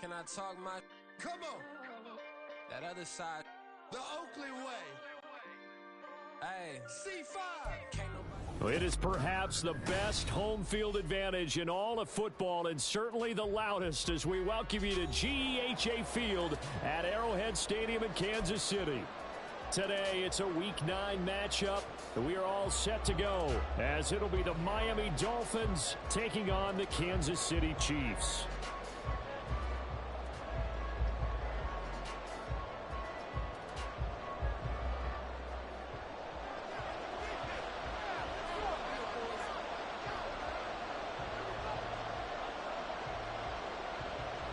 Can I talk my? Come on. That other side. The Oakley way. Hey. C5. Can't nobody. It is perhaps the best home field advantage in all of football, and certainly the loudest, as we welcome you to GEHA Field at Arrowhead Stadium in Kansas City. Today, it's a Week 9 matchup. We are all set to go, as it'll be the Miami Dolphins taking on the Kansas City Chiefs.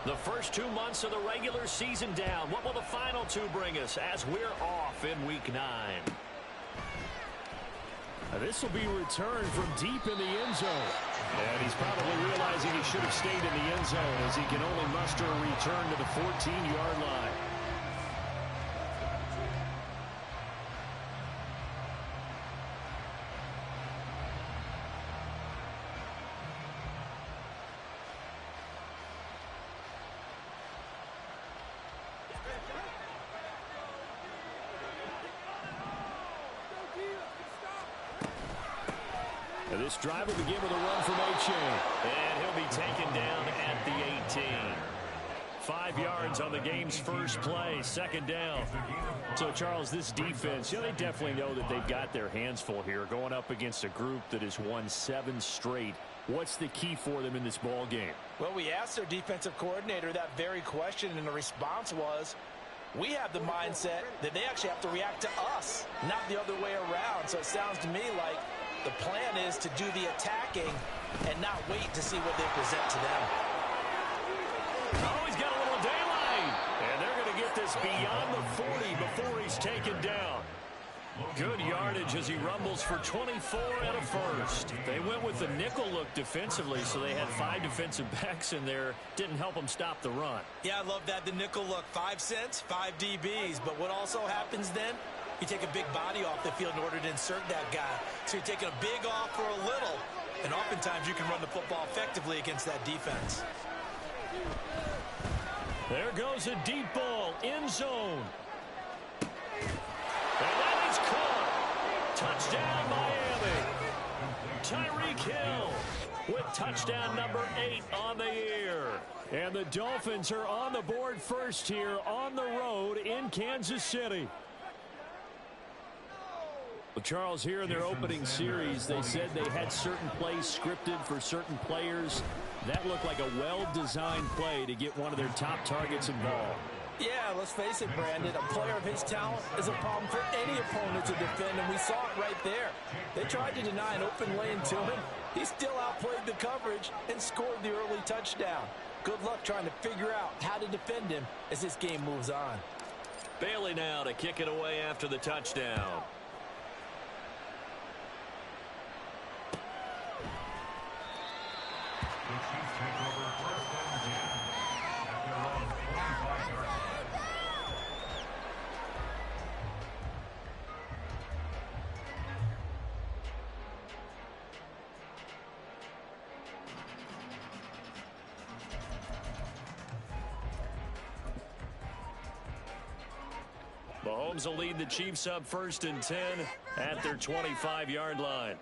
The first 2 months of the regular season down. What will the final two bring us as we're off in Week 9? This will be returned from deep in the end zone. And he's probably realizing he should have stayed in the end zone as he can only muster a return to the 14-yard line. This drive will begin with a run from A-Chain. And he'll be taken down at the 18. 5 yards on the game's first play, second down. So, Charles, this defense, they definitely know that they've got their hands full here going up against a group that has won 7 straight. What's the key for them in this ball game? Well, we asked their defensive coordinator that very question, and the response was, we have the mindset that they actually have to react to us, not the other way around. So it sounds to me like the plan is to do the attacking and not wait to see what they present to them. Oh, he's got a little daylight. And they're going to get this beyond the 40 before he's taken down. Good yardage as he rumbles for 24 and a first. They went with the nickel look defensively, so they had 5 defensive backs in there. Didn't help them stop the run. Yeah, I love that, the nickel look. 5 cents, 5 DBs. But what also happens then? You take a big body off the field in order to insert that guy. So you're taking a big off for a little. And oftentimes you can run the football effectively against that defense. There goes a deep ball, end zone. And that is caught. Touchdown, Miami. Tyreek Hill with touchdown number 8 on the year. And the Dolphins are on the board first here on the road in Kansas City. Well, Charles, here in their opening series, they said they had certain plays scripted for certain players. That looked like a well-designed play to get one of their top targets involved. Yeah, let's face it, Brandon. A player of his talent is a problem for any opponent to defend, and we saw it right there. They tried to deny an open lane to him. He still outplayed the coverage and scored the early touchdown. Good luck trying to figure out how to defend him as this game moves on. Bailey now to kick it away after the touchdown. Mahomes will lead the Chiefs up 1st and 10 at their 25-yard line.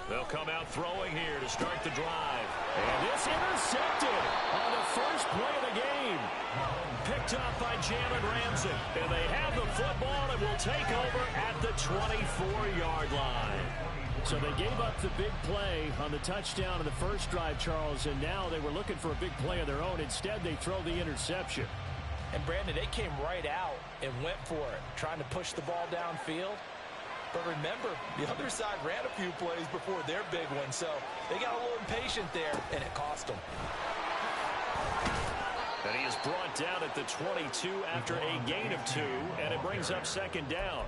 They'll come out throwing here to start the drive. And it's intercepted on the first play of the game. Picked up by Jalen Ramsey. And they have the football and will take over at the 24-yard line. So they gave up the big play on the touchdown in the first drive, Charles, and now they were looking for a big play of their own. Instead, they throw the interception. And, Brandon, they came right out and went for it, trying to push the ball downfield. But remember, the other side ran a few plays before their big one, so they got a little impatient there, and it cost them. And he is brought down at the 22 after a gain of 2, and it brings up 2nd down.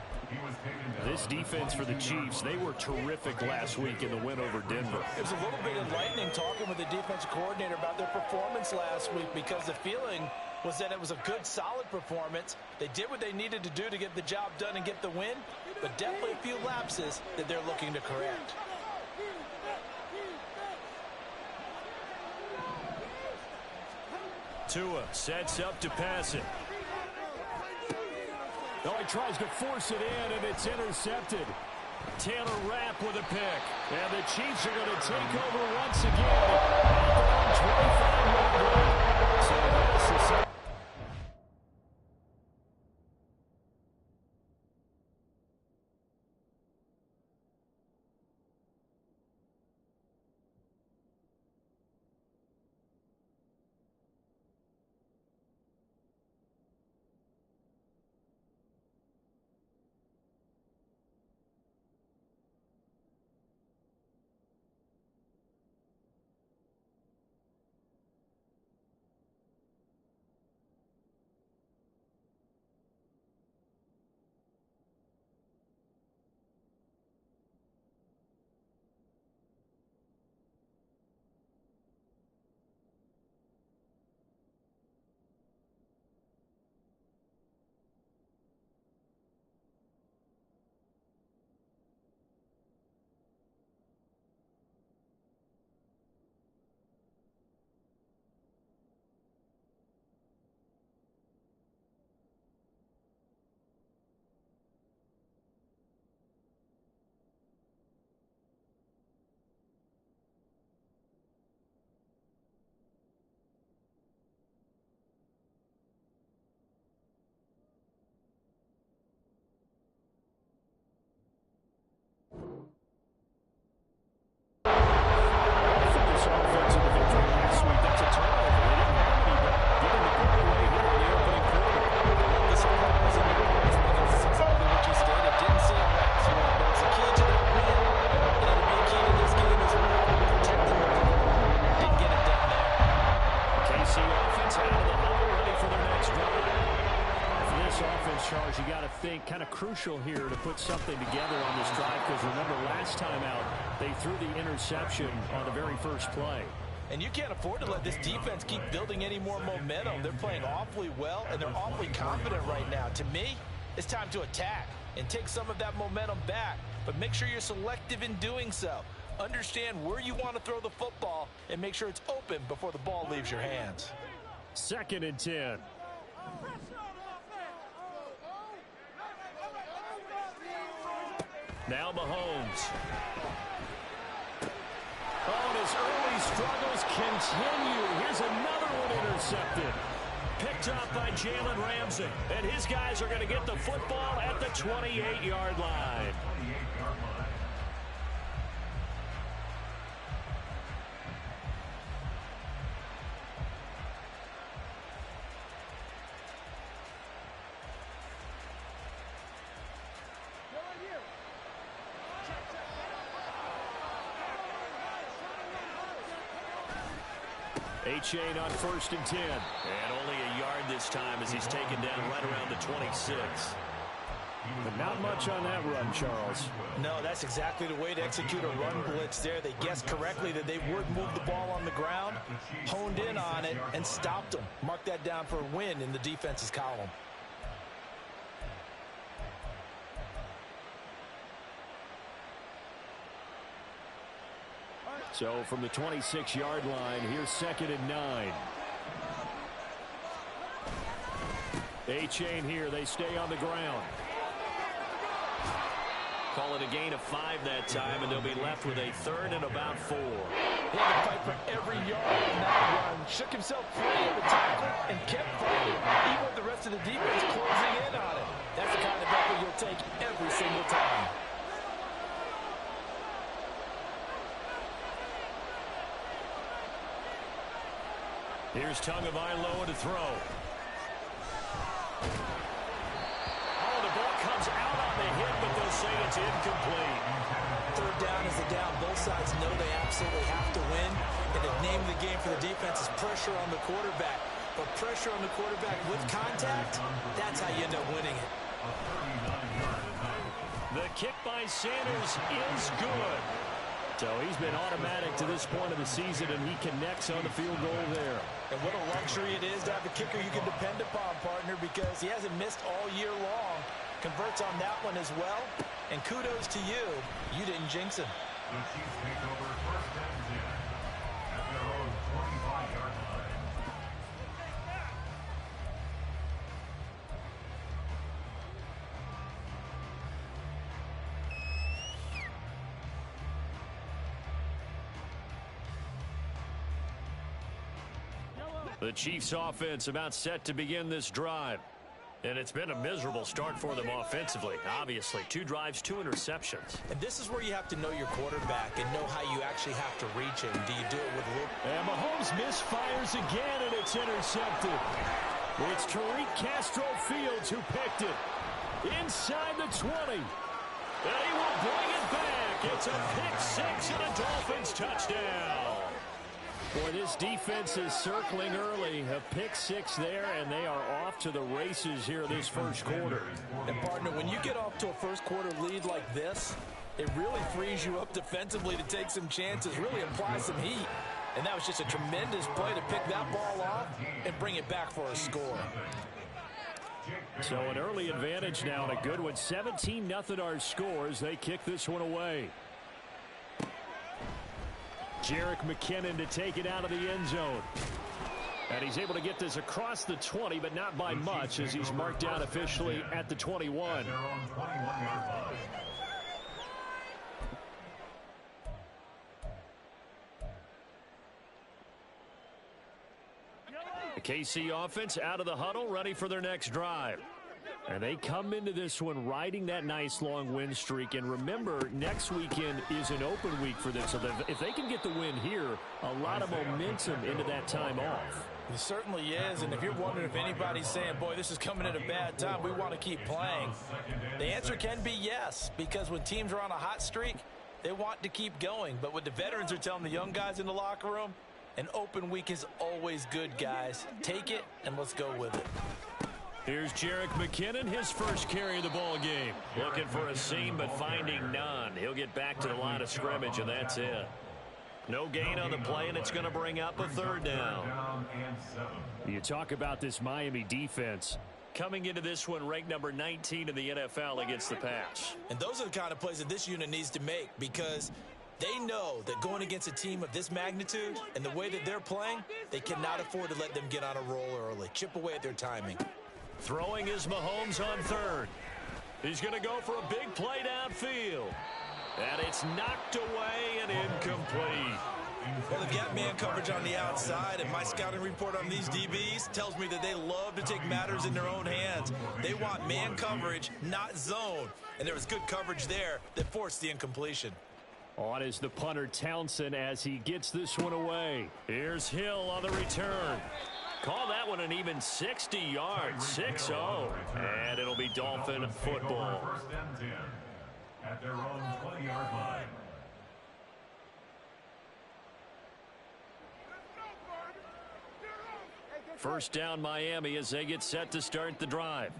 This defense for the Chiefs, they were terrific last week in the win over Denver. It was a little bit enlightening talking with the defensive coordinator about their performance last week, because the feeling was that it was a good, solid performance. They did what they needed to do to get the job done and get the win, but definitely a few lapses that they're looking to correct. Tua sets up to pass it. Oh, he tries to force it in, and it's intercepted. Taylor Rapp with a pick. And the Chiefs are going to take over once again at their own 25-yard line. So that's the Charles, you got to think kind of crucial here to put something together on this drive, because remember last time out they threw the interception on the very first play. And you can't afford to let this defense keep building any more momentum. They're playing awfully well, and they're awfully confident right now. To me, it's time to attack and take some of that momentum back, but make sure you're selective in doing so. Understand where you want to throw the football and make sure it's open before the ball leaves your hands. 2nd and 10. Now Mahomes. Oh, and his early struggles continue. Here's another one intercepted. Picked up by Jalen Ramsey. And his guys are going to get the football at the 28-yard line. Achane on 1st and 10. And only a yard this time as he's taken down right around the 26. But not much on that run, Charles. No, that's exactly the way to execute a run blitz there. They guessed correctly that they would move the ball on the ground, honed in on it, and stopped them. Mark that down for a win in the defense's column. So from the 26-yard line, here's 2nd and 9. Achane here. They stay on the ground. Call it a gain of 5 that time, and they'll be left with a 3rd and about 4. He had to fight for every yard in that run. Shook himself free of the tackle and kept fighting, even with the rest of the defense closing in on him. That's the kind of effort you'll take every single time. Here's Tagovailoa to throw. Oh, the ball comes out on the hit, but they'll say it's incomplete. 3rd down is the down. Both sides know they absolutely have to win. And the name of the game for the defense is pressure on the quarterback. But pressure on the quarterback with contact, that's how you end up winning it. The kick by Sanders is good. So he's been automatic to this point of the season, and he connects on the field goal there. And what a luxury it is to have a kicker you can depend upon, partner, because he hasn't missed all year long. Converts on that one as well. And kudos to you. You didn't jinx him. The Chiefs take over 1st and 10 at their own 25-yard line. The Chiefs offense about set to begin this drive. And it's been a miserable start for them offensively. Obviously, 2 drives, 2 interceptions. And this is where you have to know your quarterback and know how you actually have to reach him. Do you do it with Luke? And Mahomes misfires again, and it's intercepted. It's Tariq Castro Fields who picked it. Inside the 20. And he will bring it back. It's a pick-6 and a Dolphins touchdown. Boy, this defense is circling early. A pick-6 there, and they are off to the races here this first quarter. And, partner, when you get off to a first-quarter lead like this, it really frees you up defensively to take some chances, really apply some heat. And that was just a tremendous play to pick that ball off and bring it back for a score. So an early advantage now, and a good one. 17-0 our scores. They kick this one away. Jerick McKinnon to take it out of the end zone. And he's able to get this across the 20, but not by much, as he's marked down officially at the 21. The KC offense out of the huddle, ready for their next drive. And they come into this one riding that nice long win streak. And remember, next weekend is an open week for them. So if they can get the win here, a lot of momentum into that time off. It certainly is. And if you're wondering if anybody's saying, boy, this is coming at a bad time, we want to keep playing, the answer can be yes. Because when teams are on a hot streak, they want to keep going. But what the veterans are telling the young guys in the locker room, an open week is always good, guys. Take it and let's go with it. Here's Jerick McKinnon, his first carry of the ball game. Looking for a seam, but finding none. He'll get back to the line of scrimmage, and that's it. No gain on the play, and it's going to bring up a 3rd down. You talk about this Miami defense. Coming into this one, ranked number 19 in the NFL against the pass. And those are the kind of plays that this unit needs to make, because they know that going against a team of this magnitude and the way that they're playing, they cannot afford to let them get on a roll early. Chip away at their timing. Throwing is Mahomes on 3rd. He's going to go for a big play downfield. And it's knocked away and incomplete. Well, they've got man coverage on the outside, and my scouting report on these DBs tells me that they love to take matters in their own hands. They want man coverage, not zone. And there was good coverage there that forced the incompletion. On is the punter Townsend as he gets this one away. Here's Hill on the return. Call that one an even 60 yards, 6-0. And it'll be Dolphin football. First and 10 at their own 20-yard line. First down Miami as they get set to start the drive.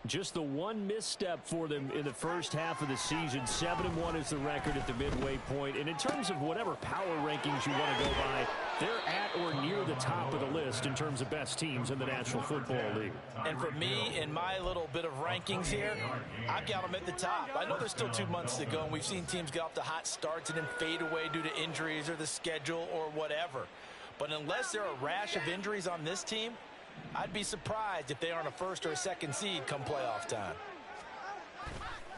Just the one misstep for them in the first half of the season. 7-1 is the record at the midway point. And in terms of whatever power rankings you want to go by, they're at or near the top of the list in terms of best teams in the National Football League. And for me, in my little bit of rankings here, I've got them at the top. I know there's still 2 months to go, and we've seen teams get off to hot starts and then fade away due to injuries or the schedule or whatever. But unless there are a rash of injuries on this team, I'd be surprised if they aren't a 1st or a 2nd seed come playoff time.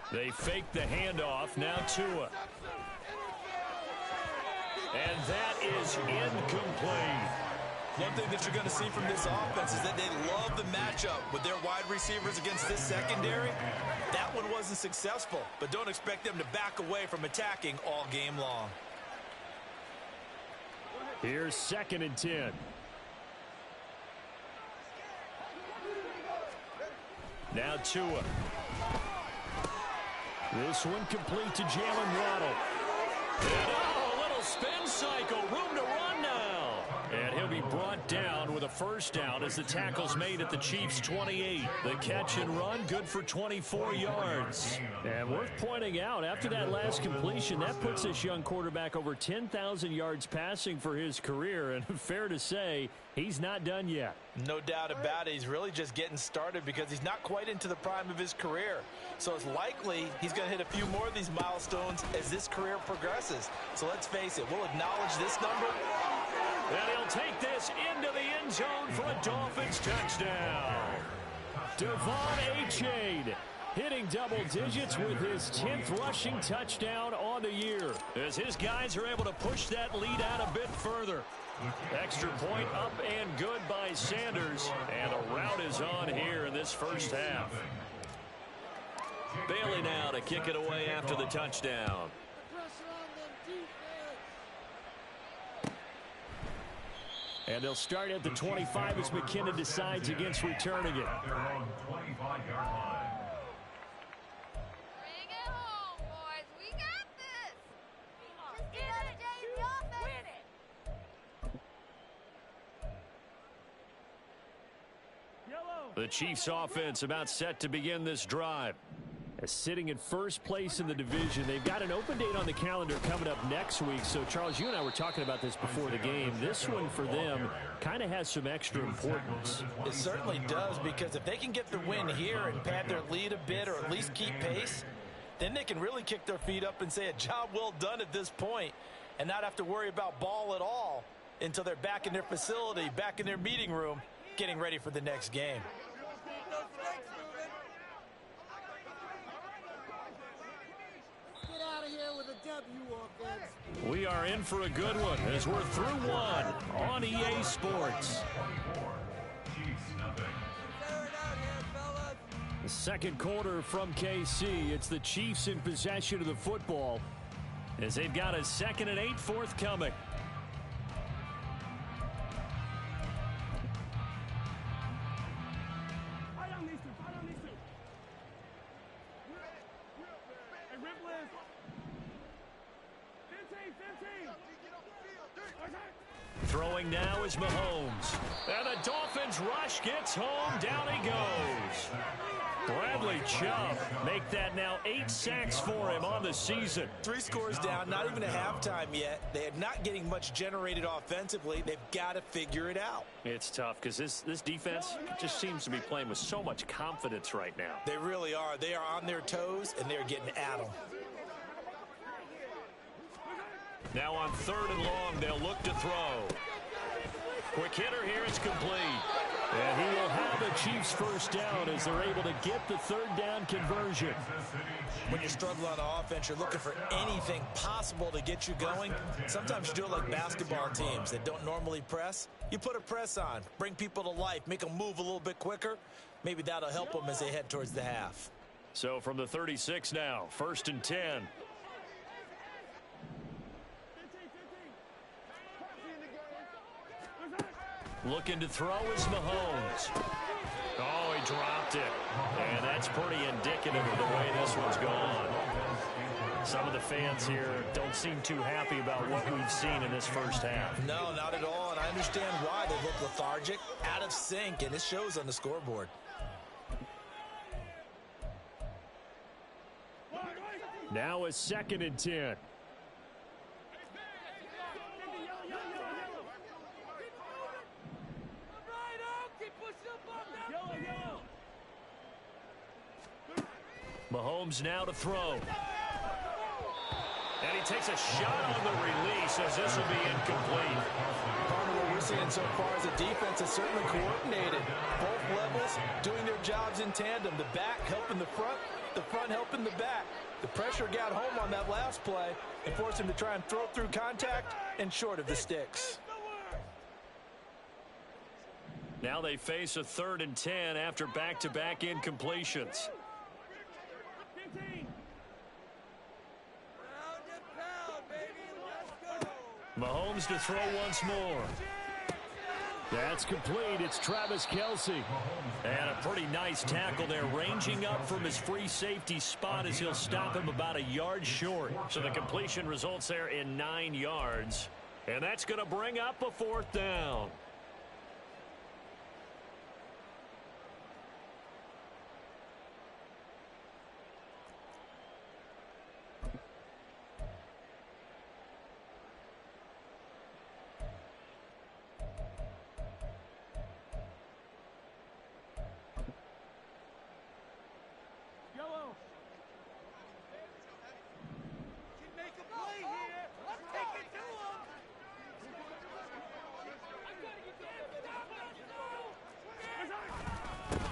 They fake the handoff. Now Tua. And that is incomplete. One thing that you're going to see from this offense is that they love the matchup with their wide receivers against this secondary. That one wasn't successful, but don't expect them to back away from attacking all game long. Here's 2nd and 10. Now Tua. This one complete to Jalen Waddle. And a little spin cycle. Room to run now. And he'll be brought down with a 1st down as the tackle's made at the Chiefs' 28. The catch and run, good for 24 yards. And worth pointing out, after that last completion, that puts this young quarterback over 10,000 yards passing for his career. And fair to say, he's not done yet. No doubt about it. He's really just getting started because he's not quite into the prime of his career. So it's likely he's going to hit a few more of these milestones as this career progresses. So let's face it, we'll acknowledge this number. And he'll take this into the end zone for a Dolphins touchdown. Devon Achane hitting double digits with his 10th rushing touchdown on the year. As his guys are able to push that lead out a bit further. Extra point up and good by Sanders. And a rout is on here in this first half. Bailey now to kick it away after the touchdown. And they'll start at the 25 as McKinnon decides against returning it. At their own 25-yard line. Bring it home, boys. We got this. Just get out of James the offense. The Chiefs offense about set to begin this drive. Sitting in first place in the division. They've got an open date on the calendar coming up next week. So, Charles, you and I were talking about this before the game. This one for them kind of has some extra importance. It certainly does, because if they can get the win here and pad their lead a bit or at least keep pace, then they can really kick their feet up and say a job well done at this point and not have to worry about ball at all until they're back in their facility, back in their meeting room, getting ready for the next game. We are in for a good one as we're through one on EA Sports. The second quarter from KC. It's the Chiefs in possession of the football as they've got a 2nd and 8 forthcoming. Throwing now is Mahomes. And the Dolphins rush gets home. Down he goes. Bradley Chubb make that now 8 sacks for him on the season. 3 scores down, not even a halftime yet. They are not getting much generated offensively. They've got to figure it out. It's tough because this defense just seems to be playing with so much confidence right now. They really are. They are on their toes, and they're getting at them. Now on 3rd and long, they'll look to throw. Quick hitter here, it's complete. And he will have the Chiefs first down as they're able to get the 3rd down conversion. When you struggle on offense, you're looking for anything possible to get you going. Sometimes you do it like basketball teams that don't normally press. You put a press on, bring people to life, make them move a little bit quicker. Maybe that'll help them as they head towards the half. So from the 36 now, 1st and 10. Looking to throw is Mahomes. Oh, he dropped it. And that's pretty indicative of the way this one's gone. Some of the fans here don't seem too happy about what we've seen in this first half. No, not at all, and I understand why. They look lethargic, out of sync, and it shows on the scoreboard. Now a 2nd and 10. Mahomes now to throw. And he takes a shot on the release as this will be incomplete. Part of what we're seeing so far is the defense is certainly coordinated. Both levels doing their jobs in tandem. The back helping the front helping the back. The pressure got home on that last play and forced him to try and throw through contact and short of the sticks. Now they face a 3rd and 10 after back-to-back incompletions. Mahomes to throw once more. That's complete. It's Travis Kelce. And a pretty nice tackle there, ranging up from his free safety spot as he'll stop him about a yard short. So the completion results there in 9 yards. And that's going to bring up a 4th down.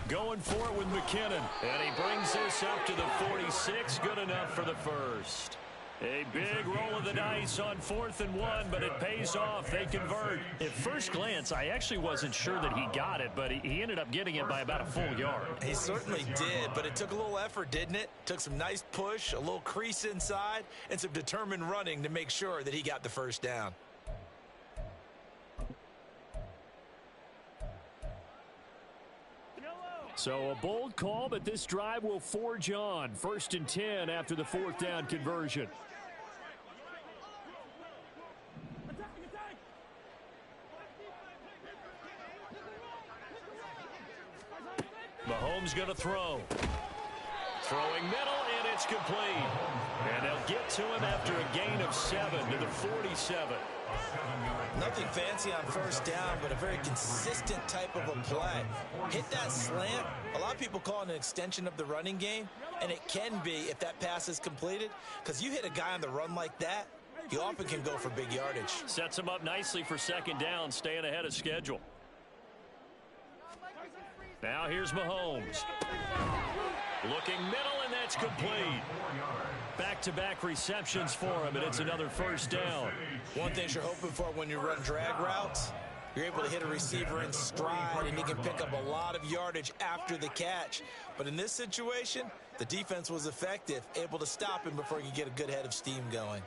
Going for it with McKinnon. And he brings this up to the 46. Good enough for the first. A big roll of the dice on 4th and 1, but it pays off. They convert. At first glance, I actually wasn't sure that he got it, but he ended up getting it by about a full yard. He certainly did, but it took a little effort, didn't it? Took some nice push, a little crease inside, and some determined running to make sure that he got the first down. So a bold call, but this drive will forge on. 1st and 10 after the 4th down conversion. Mahomes going to throw. Throwing middle, and it's complete. And they'll get to him after a gain of 7 to the 47. Nothing fancy on first down, but a very consistent type of a play. Hit that slant. A lot of people call it an extension of the running game, and it can be if that pass is completed, because you hit a guy on the run like that, you often can go for big yardage. Sets him up nicely for 2nd down, staying ahead of schedule. Now here's Mahomes. Looking middle, and that's complete. Back-to-back receptions for him, and it's another 1st down. One thing you're hoping for when you run drag routes, you're able to hit a receiver in stride, and he can pick up a lot of yardage after the catch. But in this situation, the defense was effective, able to stop him before you get a good head of steam going.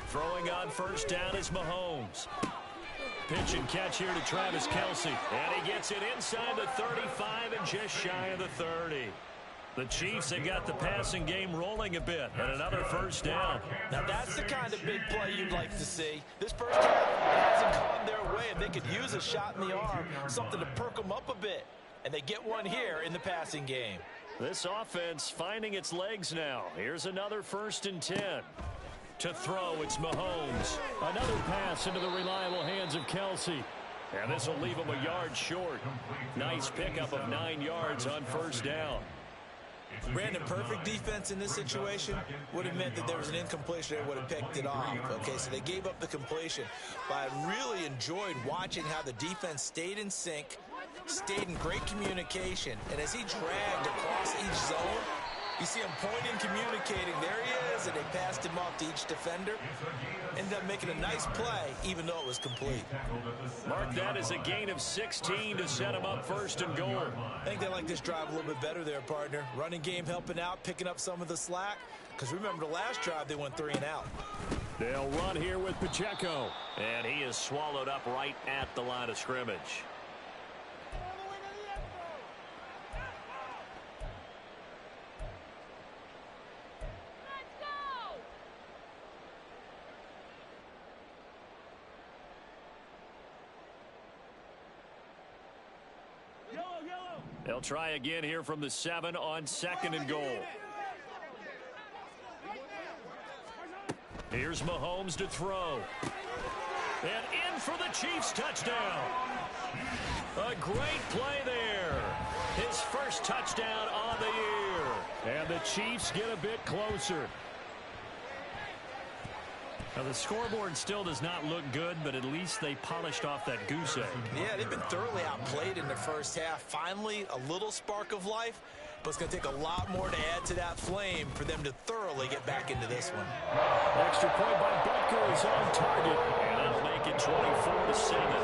Throwing on 1st down is Mahomes. Pitch and catch here to Travis Kelce. And he gets it inside the 35 and just shy of the 30. The Chiefs have got the passing game rolling a bit, and another 1st down. Now that's the kind of big play you'd like to see. This first drive hasn't gone their way, and they could use a shot in the arm, something to perk them up a bit. And they get one here in the passing game. This offense finding its legs now. Here's another 1st and 10. To throw, it's Mahomes. Another pass into the reliable hands of Kelce. And this will leave him a yard short. Nice pickup of 9 yards on 1st down. Brandon, perfect defense in this situation would have meant that there was an incompletion. They would have picked it off. Okay, so they gave up the completion. But I really enjoyed watching how the defense stayed in sync, stayed in great communication. And as he dragged across each zone, you see him pointing, communicating. There he is, and they passed him off to each defender. Ended up making a nice play, even though it was complete. Mark that as a gain of 16 to set him up 1st and goal. I think they like this drive a little bit better there, partner. Running game helping out, picking up some of the slack. Because remember, the last drive, they went 3 and out. They'll run here with Pacheco. And he is swallowed up right at the line of scrimmage. They'll try again here from the 7 on 2nd and goal. Here's Mahomes to throw. And in for the Chiefs touchdown. A great play there. His first touchdown on the year. And the Chiefs get a bit closer. Now, the scoreboard still does not look good, but at least they polished off that goose egg. Yeah, they've been thoroughly outplayed in the first half. Finally, a little spark of life, but it's going to take a lot more to add to that flame for them to thoroughly get back into this one. Extra point by Butker is on target, and that'll make it 24-7.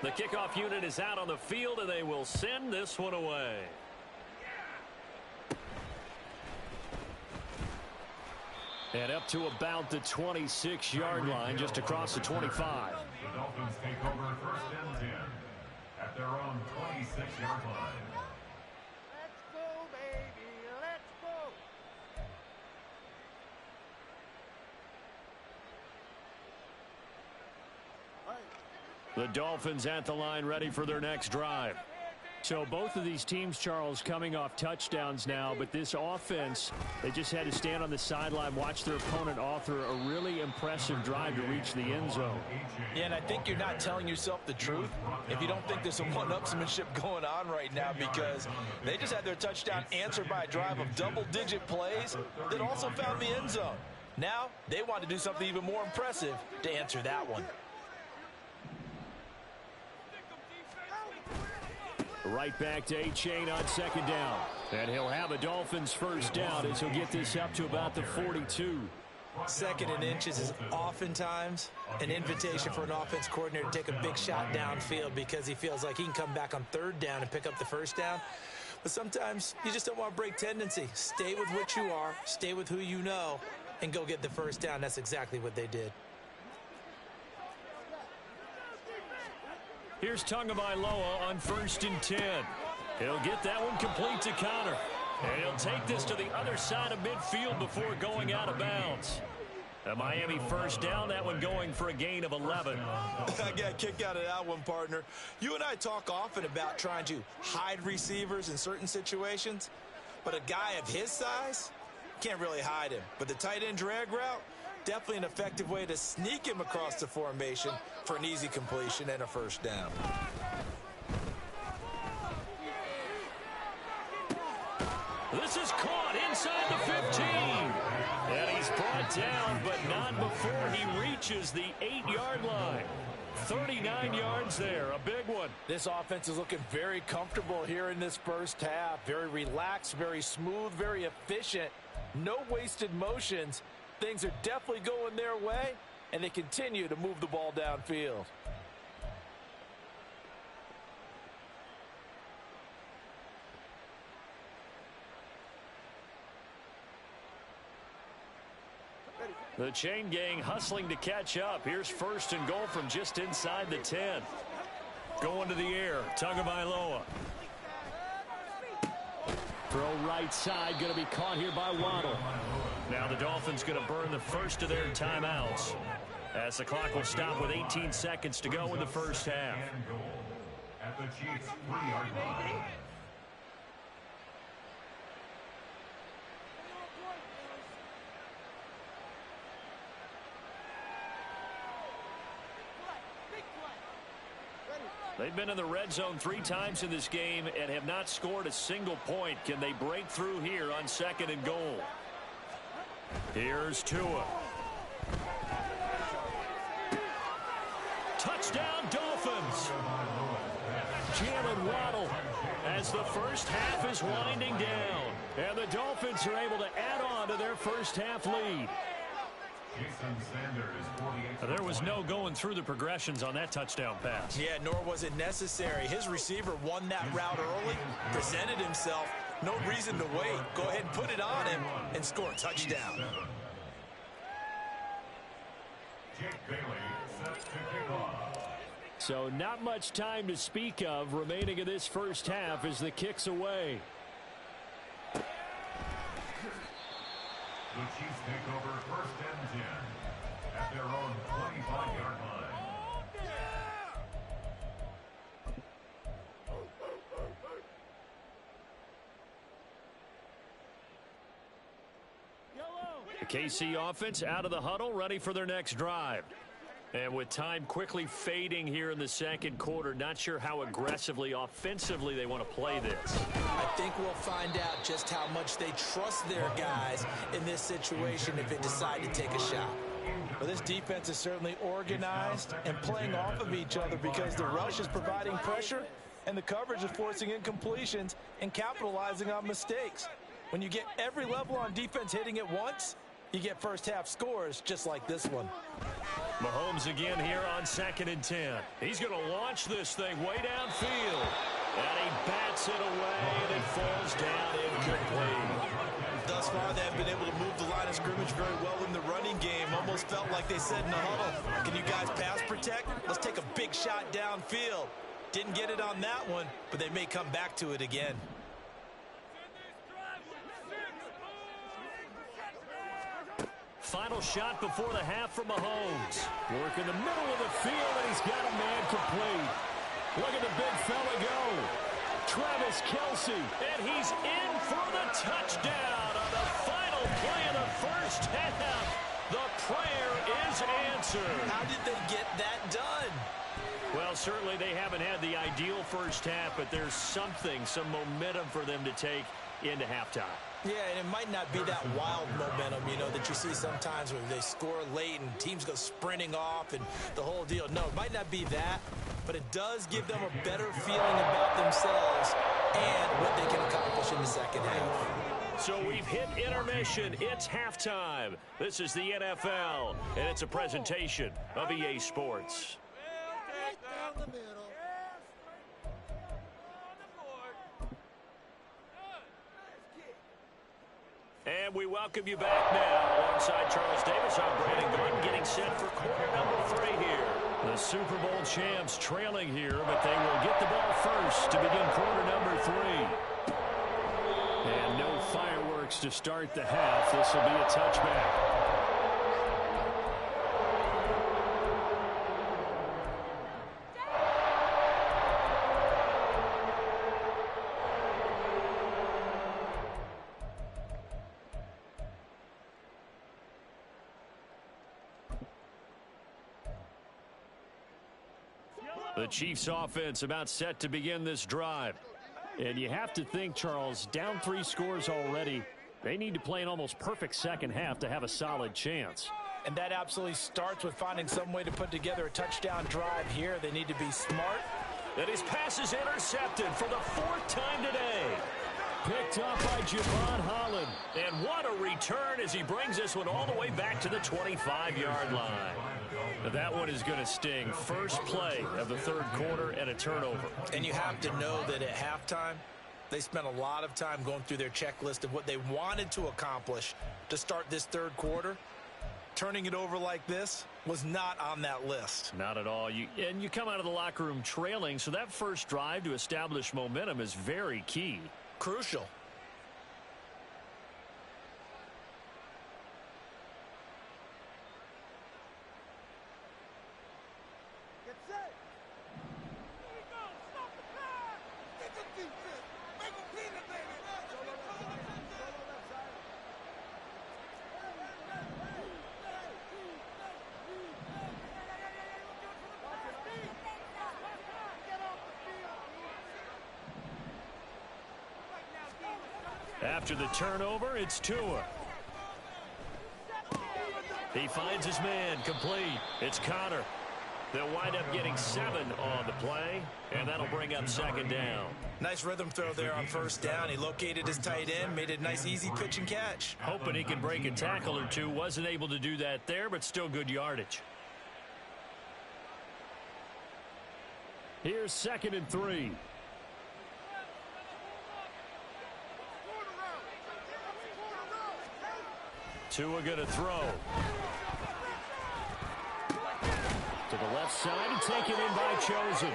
The kickoff unit is out on the field, and they will send this one away. And up to about the 26-yard line, just across the 25. The Dolphins take over 1st and 10 at their own 26-yard line. Let's go, baby. Let's go. The Dolphins at the line, ready for their next drive. So both of these teams, Charles, coming off touchdowns now, but this offense, they just had to stand on the sideline, watch their opponent author a really impressive drive to reach the end zone. Yeah, and I think you're not telling yourself the truth if you don't think there's some one-upsmanship going on right now, because they just had their touchdown answered by a drive of double-digit plays that also found the end zone. Now they want to do something even more impressive to answer that one. Right back to A-Chain on second down. And he'll have a Dolphins first down as he'll get this up to about the 42. Second and inches is oftentimes an invitation for an offense coordinator to take a big shot downfield because he feels like he can come back on third down and pick up the first down. But sometimes you just don't want to break tendency. Stay with what you are, stay with who you know, and go get the first down. That's exactly what they did. Here's Tagovailoa on 1st and 10. He'll get that one complete to Connor. And he'll take this to the other side of midfield before going out of bounds. A Miami first down, that one going for a gain of 11. I got a kick out of that one, partner. You and I talk often about trying to hide receivers in certain situations, but a guy of his size can't really hide him. But the tight end drag route, definitely an effective way to sneak him across the formation for an easy completion and a first down. This is caught inside the 15. And he's brought down, but not before he reaches the 8-yard line. 39 yards there, a big one. This offense is looking very comfortable here in this first half. Very relaxed, very smooth, very efficient. No wasted motions. Things are definitely going their way, and they continue to move the ball downfield. The chain gang hustling to catch up. Here's 1st and goal from just inside the 10. Going to the air, Tagovailoa. Throw right side, going to be caught here by Waddle. Now the Dolphins going to burn the first of their timeouts as the clock will stop with 18 seconds to go in the first half. At the Chiefs' 3-yard line. They've been in the red zone 3 times in this game and have not scored a single point. Can they break through here on 2nd and goal? Here's Tua. Touchdown, Dolphins. Jalen Waddle as the first half is winding down. And the Dolphins are able to add on to their first half lead. There was no going through the progressions on that touchdown pass. Yeah, nor was it necessary. His receiver won that route early, presented himself. No reason to wait. Go ahead and put it on him and score a touchdown. So not much time to speak of remaining in this first half as the kick's away. The Chiefs take over 1st and 10 at their own 25-yard line. The KC offense out of the huddle, ready for their next drive. And with time quickly fading here in the second quarter, not sure how aggressively, offensively they want to play this. I think we'll find out just how much they trust their guys in this situation if they decide to take a shot. Well, this defense is certainly organized and playing off of each other because the rush is providing pressure and the coverage is forcing incompletions and capitalizing on mistakes. When you get every level on defense hitting at once, you get first half scores just like this one. Mahomes again here on 2nd and 10. He's going to launch this thing way downfield. And he bats it away, and it falls down incomplete. Thus far, they have been able to move the line of scrimmage very well in the running game. Almost felt like they said in the huddle, can you guys pass protect? Let's take a big shot downfield. Didn't get it on that one, but they may come back to it again. Final shot before the half from Mahomes. Work in the middle of the field, and he's got a man complete. Look at the big fella go. Travis Kelce, and he's in for the touchdown on the final play of the first half. The prayer is answered. How did they get that done? Well, certainly they haven't had the ideal first half, but there's some momentum for them to take into halftime. Yeah, and it might not be that wild momentum, you know, that you see sometimes where they score late and teams go sprinting off and the whole deal. No, it might not be that, but it does give them a better feeling about themselves and what they can accomplish in the second half. So we've hit intermission. It's halftime. This is the NFL, and it's a presentation of EA Sports. Down the middle. And we welcome you back now. Alongside Charles Davis, I'm Brandon Gordon, getting set for quarter number 3 here. The Super Bowl champs trailing here, but they will get the ball first to begin quarter number 3. And no fireworks to start the half. This will be a touchback. The Chiefs offense about set to begin this drive. And you have to think, Charles, down 3 scores already. They need to play an almost perfect second half to have a solid chance. And that absolutely starts with finding some way to put together a touchdown drive here. They need to be smart. And his pass is intercepted for the 4th time today. Picked up by Javon Holland. And what a return as he brings this one all the way back to the 25-yard line. Now that one is going to sting. First play of the 3rd quarter and a turnover. And you have to know that at halftime, they spent a lot of time going through their checklist of what they wanted to accomplish to start this 3rd quarter. Turning it over like this was not on that list. Not at all. You come out of the locker room trailing, so that first drive to establish momentum is very key. Crucial. Get set. Here we go. Stop the pass. Get the defense. Make them beat it, baby. Solo left side. Get off the field. After the turnover, it's Tua. He finds his man complete. It's Connor. They'll wind up getting 7 on the play, and that'll bring up 2nd down. Nice rhythm throw there on 1st down. He located his tight end, made it a nice, easy pitch and catch. Hoping he can break a tackle or two. Wasn't able to do that there, but still good yardage. Here's 2nd and 3. Tua going to throw. To the left side and taken in by Chosen.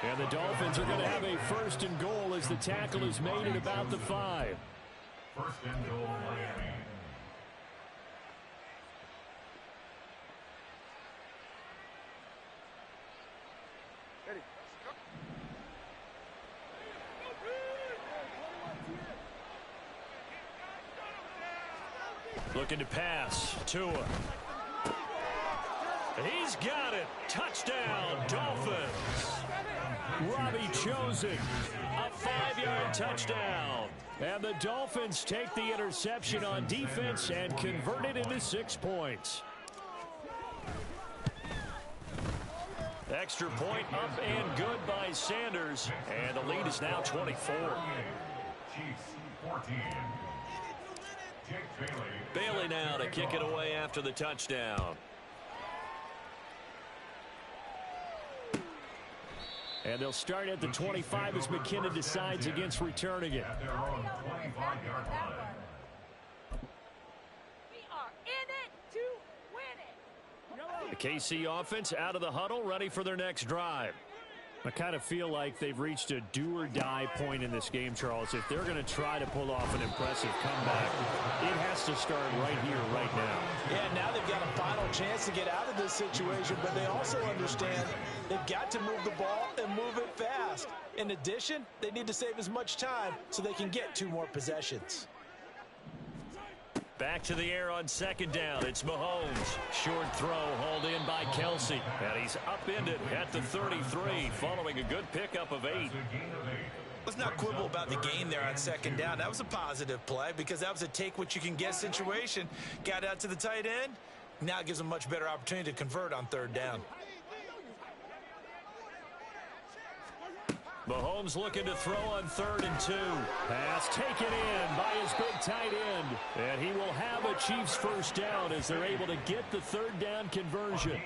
And the Dolphins are going to have a 1st and goal as the tackle is made at about the 5. 1st and goal, Miami. Ready. Looking to pass. Tua. He's got it. Touchdown, Dolphins. Robbie Chosen. A 5-yard touchdown. And the Dolphins take the interception on defense and convert it into 6 points. Extra point up and good by Sanders. And the lead is now 24. Chiefs 14. Jake Bailey. Bailey now to kick it away after the touchdown. And they'll start at the 25 as McKinnon decides against returning it. At their own 25-yard line. We are in it to win it. The KC offense out of the huddle, ready for their next drive. I kind of feel like they've reached a do-or-die point in this game, Charles. If they're going to try to pull off an impressive comeback, it has to start right here, right now. Yeah, now they've got a final chance to get out of this situation, but they also understand they've got to move the ball and move it fast. In addition, they need to save as much time so they can get 2 more possessions. Back to the air on 2nd down. It's Mahomes. Short throw hauled in by Kelsey. And he's upended at the 33 following a good pickup of 8. Let's not quibble about the gain there on second down. That was a positive play because that was a take-what-you-can-get situation. Got out to the tight end. Now it gives them a much better opportunity to convert on third down. Mahomes looking to throw on 3rd and 2. Pass taken in by his big tight end. And he will have a Chiefs first down as they're able to get the third down conversion.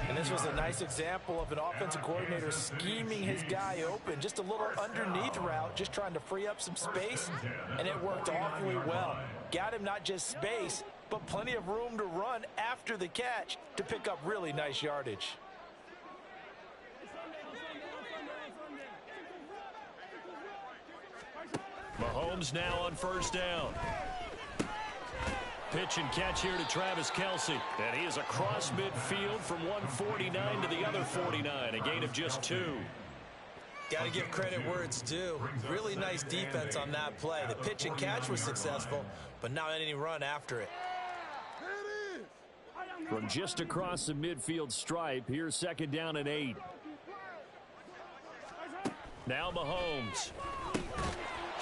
And this was a nice example of an offensive coordinator scheming his guy open. Just a little underneath route, just trying to free up some space. And it worked awfully well. Got him not just space, but plenty of room to run after the catch to pick up really nice yardage. Mahomes now on first down. Pitch and catch here to Travis Kelce. And he is across midfield from 149 to the other 49. A gain of just 2. Got to give credit where it's due. Really nice defense on that play. The pitch and catch was successful, but not any run after it. From just across the midfield stripe, here's 2nd down and 8. Now Mahomes.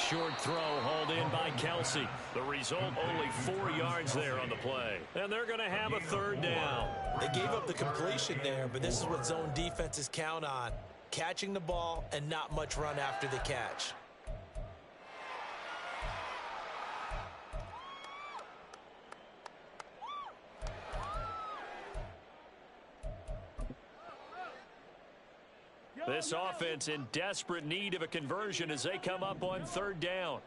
Short throw hauled in by Kelce. The result, only 4 yards there on the play. And they're going to have a third down. They gave up the completion there, but this is what zone defenses count on. Catching the ball and not much run after the catch. This offense in desperate need of a conversion as they come up on third down.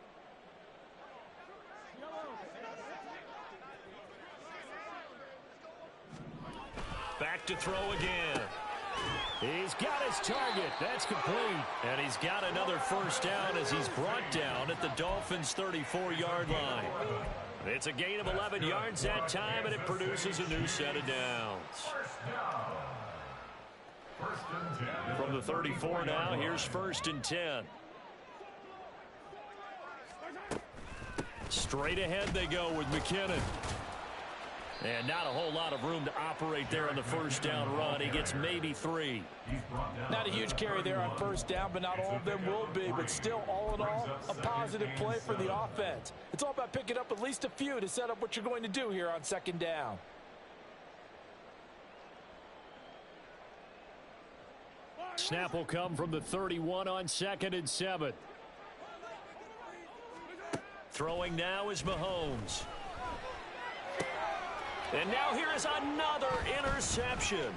Back to throw again. He's got his target. That's complete. And he's got another first down as he's brought down at the Dolphins' 34-yard line. It's a gain of 11 yards that time, and it produces a new set of downs. From the 34 now, here's 1st and 10. Straight ahead they go with McKinnon. And not a whole lot of room to operate there on the first down run. He gets maybe 3. Not a huge carry there on first down, but not all of them will be. But still, all in all, a positive play for the offense. It's all about picking up at least a few to set up what you're going to do here on second down. Snap will come from the 31 on 2nd and 7. Throwing now is Mahomes. And now here is another interception.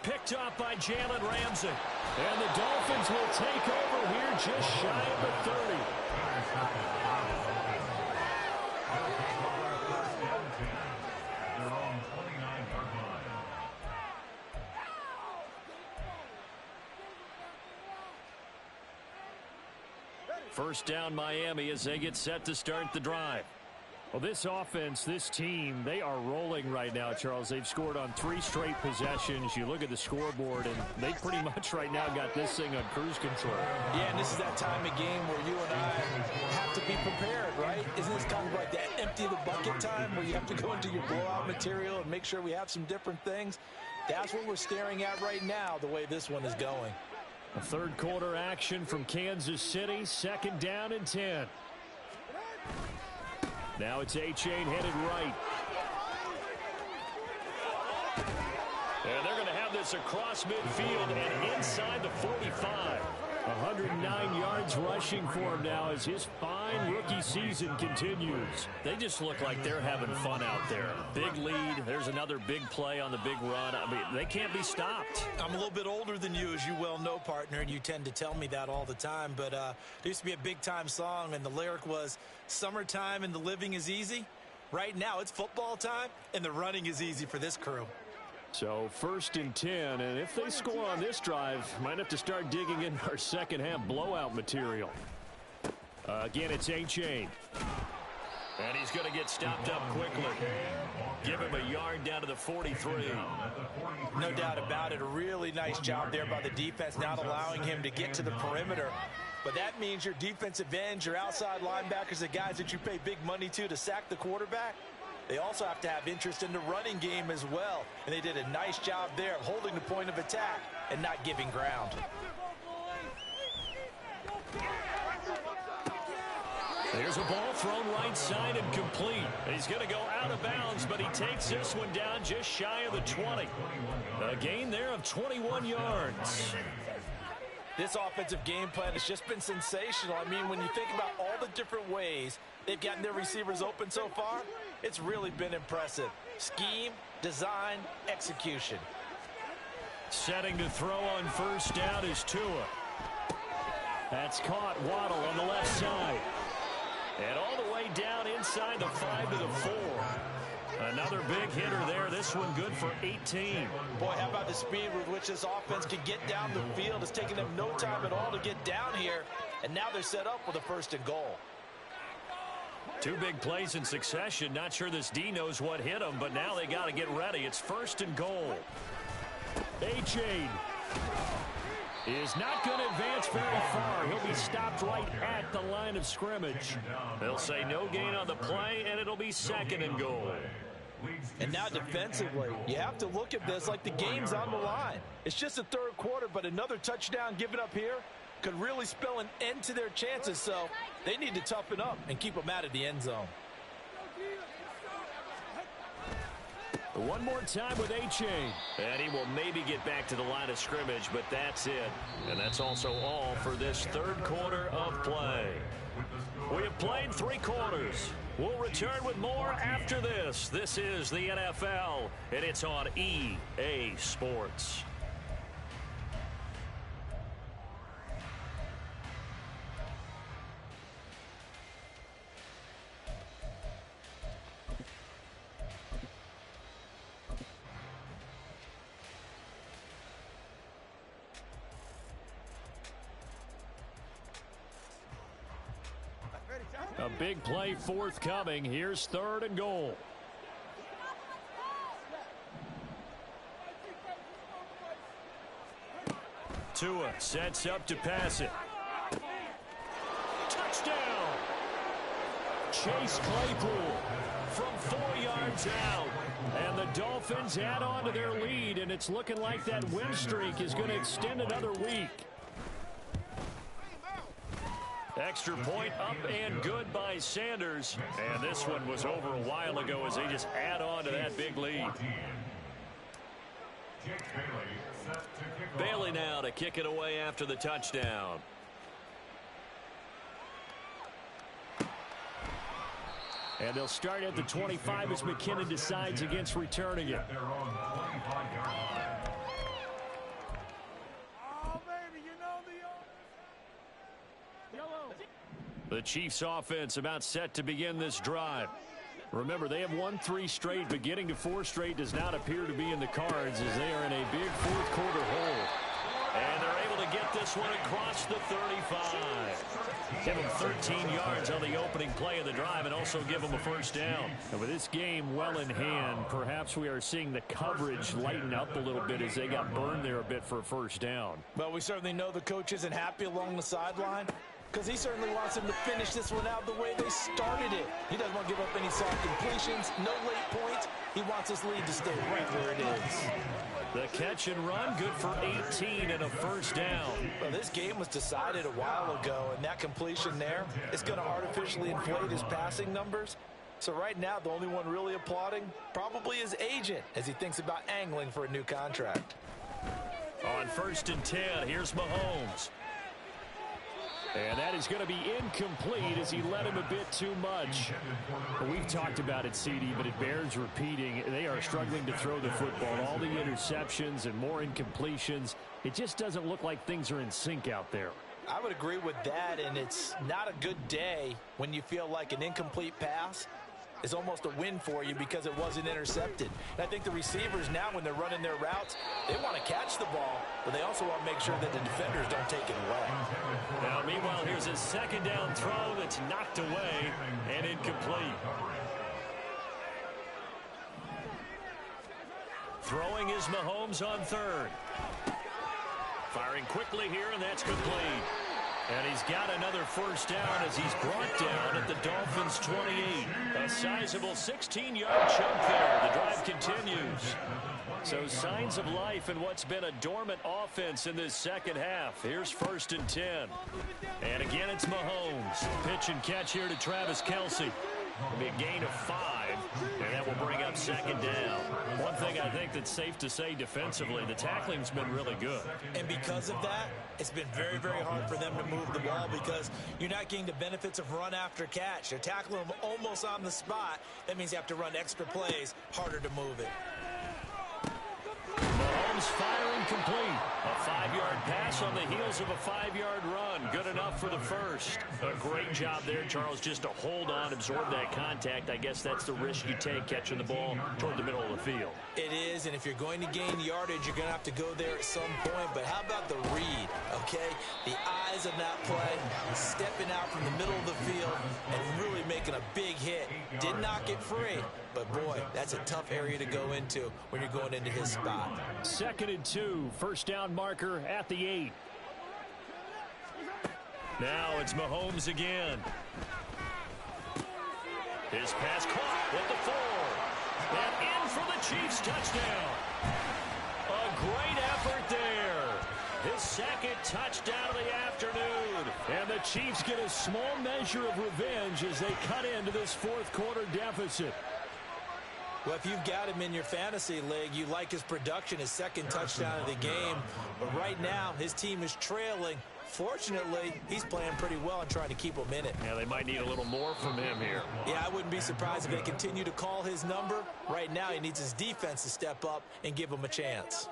Picked up by Jalen Ramsey. And the Dolphins will take over here just shy of the 30. First down Miami as they get set to start the drive. Well, this offense, this team, they are rolling right now, Charles. They've scored on 3 straight possessions. You look at the scoreboard, and they pretty much right now got this thing on cruise control. Yeah, and this is that time of game where you and I have to be prepared, right? Isn't this kind of like that empty the bucket time where you have to go into your blowout material and make sure we have some different things? That's what we're staring at right now, the way this one is going. A third quarter action from Kansas City, 2nd down and 10. Now it's A-Chain headed right. And they're going to have this across midfield and inside the 45. 109 yards rushing for him now as his fine rookie season continues. They just look like they're having fun out there. Big lead. There's another big play on the big run. I mean, they can't be stopped. I'm a little bit older than you, as you well know, partner, and you tend to tell me that all the time. But there used to be a big-time song, and the lyric was, "Summertime and the living is easy." Right now, it's football time, and the running is easy for this crew. So 1st and 10, and if they score on this drive, might have to start digging in our second half blowout material. Again, it's A-Chain. And he's going to get stopped up quickly. Give him a yard down to the 43. No doubt about it. A really nice job there by the defense, not allowing him to get to the perimeter. But that means your defensive ends, your outside linebackers, the guys that you pay big money to sack the quarterback, they also have to have interest in the running game as well. And they did a nice job there of holding the point of attack and not giving ground. There's a ball thrown right side and complete. He's going to go out of bounds, but he takes this one down just shy of the 20. A gain there of 21 yards. This offensive game plan has just been sensational. I mean, when you think about all the different ways they've gotten their receivers open so far, it's really been impressive. Scheme, design, execution. Setting to throw on first down is Tua. That's caught. Waddle on the left side. And all the way down inside the 5 to the 4. Another big hitter there. This one good for 18. Boy, how about the speed with which this offense can get down the field? It's taken them no time at all to get down here. And now they're set up with a 1st and goal. 2 big plays in succession. Not sure this D knows what hit him, but now they got to get ready. It's 1st and goal. A-Chain is not going to advance very far. He'll be stopped right at the line of scrimmage. They'll say no gain on the play, and it'll be 2nd and goal. And now defensively, you have to look at this like the game's on the line. It's just the 3rd quarter, but another touchdown given up here could really spell an end to their chances, so they need to toughen up and keep them out of the end zone. One more time with A-Chain. And he will maybe get back to the line of scrimmage, but that's it. And that's also all for this 3rd quarter of play. We have played 3 quarters. We'll return with more after this. This is the NFL, and it's on EA Sports. A big play forthcoming. Here's 3rd and goal. Tua sets up to pass it. Touchdown! Chase Claypool from 4 yards out. And the Dolphins add on to their lead, and it's looking like that win streak is going to extend another week. Extra point up and good by Sanders. And this one was over a while ago as they just add on to that big lead. Bailey now to kick it away after the touchdown. And they'll start at the 25 as McKinnon decides against returning it. The Chiefs offense about set to begin this drive. Remember, they have won 3 straight, but getting to 4 straight does not appear to be in the cards as they are in a big 4th quarter hole. And they're able to get this one across the 35. Give them 13 yards on the opening play of the drive and also give them a 1st down. And with this game well in hand, perhaps we are seeing the coverage lighten up a little bit as they got burned there a bit for a 1st down. Well, we certainly know the coach isn't happy along the sideline, because he certainly wants them to finish this one out the way they started it. He doesn't want to give up any soft completions, no late points. He wants his lead to stay right where it is. The catch and run, good for 18 and a 1st down. Well, this game was decided a while ago, and that completion there is going to artificially inflate his passing numbers. So right now, the only one really applauding probably his agent as he thinks about angling for a new contract. On 1st and 10, here's Mahomes. And that is going to be incomplete as he led him a bit too much. We've talked about it, CD, but it bears repeating. They are struggling to throw the football. All the interceptions and more incompletions. It just doesn't look like things are in sync out there. I would agree with that, and it's not a good day when you feel like an incomplete pass is almost a win for you because it wasn't intercepted. And I think the receivers now, when they're running their routes, they want to catch the ball, but they also want to make sure that the defenders don't take it away. Now, meanwhile, here's a 2nd down throw that's knocked away and incomplete. Throwing is Mahomes on 3rd. Firing quickly here, and that's complete. And he's got another 1st down as he's brought down at the Dolphins' 28. A sizable 16-yard chunk there. The drive continues. So signs of life in what's been a dormant offense in this second half. Here's 1st and 10. And again, it's Mahomes. Pitch and catch here to Travis Kelce. It'll be a gain of 5, and that will bring up 2nd down. One thing I think that's safe to say defensively, the tackling's been really good. And because of that, it's been very, very hard for them to move the ball because you're not getting the benefits of run after catch. They're tackling them almost on the spot. That means you have to run extra plays, harder to move it. Mahomes firing complete. A 5-yard pass on the heels of a 5-yard run. Good enough for the first. A great job there, Charles, just to hold on, absorb that contact. I guess that's the risk you take catching the ball toward the middle of the field. It is, and if you're going to gain yardage, you're going to have to go there at some point. But how about the read, okay? The eyes of that play, stepping out from the middle of the field and really making a big hit. Did not get free, but boy, that's a tough area to go into when you're going into his spot. 2nd and 2, 1st down marker at the 8. Now it's Mahomes again. His pass caught at the 4. And in for the Chiefs touchdown. A great effort there. His 2nd touchdown of the afternoon. And the Chiefs get a small measure of revenge as they cut into this 4th quarter deficit. Well, if you've got him in your fantasy league, you like his production, his 2nd touchdown of the game. But right now, his team is trailing. Fortunately, he's playing pretty well and trying to keep them in it. Yeah, they might need a little more from him here. Yeah, I wouldn't be surprised if they continue to call his number. Right now, he needs his defense to step up and give him a chance.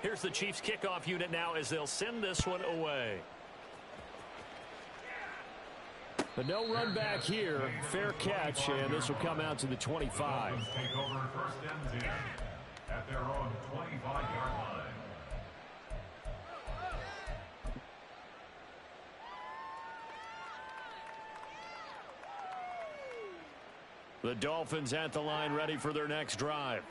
Here's the Chiefs kickoff unit now as they'll send this one away. But no run back here. Fair catch, and this will come out to the 25. Take over 1st and 10 at their own 25-yard line. The Dolphins at the line ready for their next drive.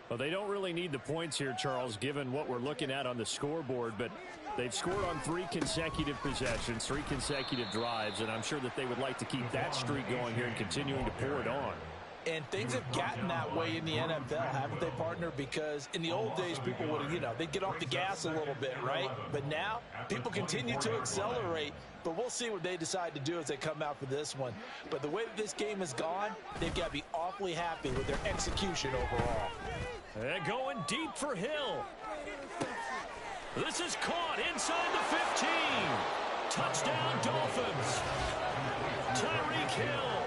Well, they don't really need the points here, Charles, given what we're looking at on the scoreboard, but they've scored on 3 consecutive possessions, 3 consecutive drives, and I'm sure that they would like to keep that streak going here and continuing to pour it on. And things have gotten that way in the NFL, haven't they, partner? Because in the old days, people would, they'd get off the gas a little bit, right? But now, people continue to accelerate. But we'll see what they decide to do as they come out for this one. But the way that this game has gone, they've got to be awfully happy with their execution overall. They're going deep for Hill. This is caught inside the 15. Touchdown, Dolphins. Tyreek Hill.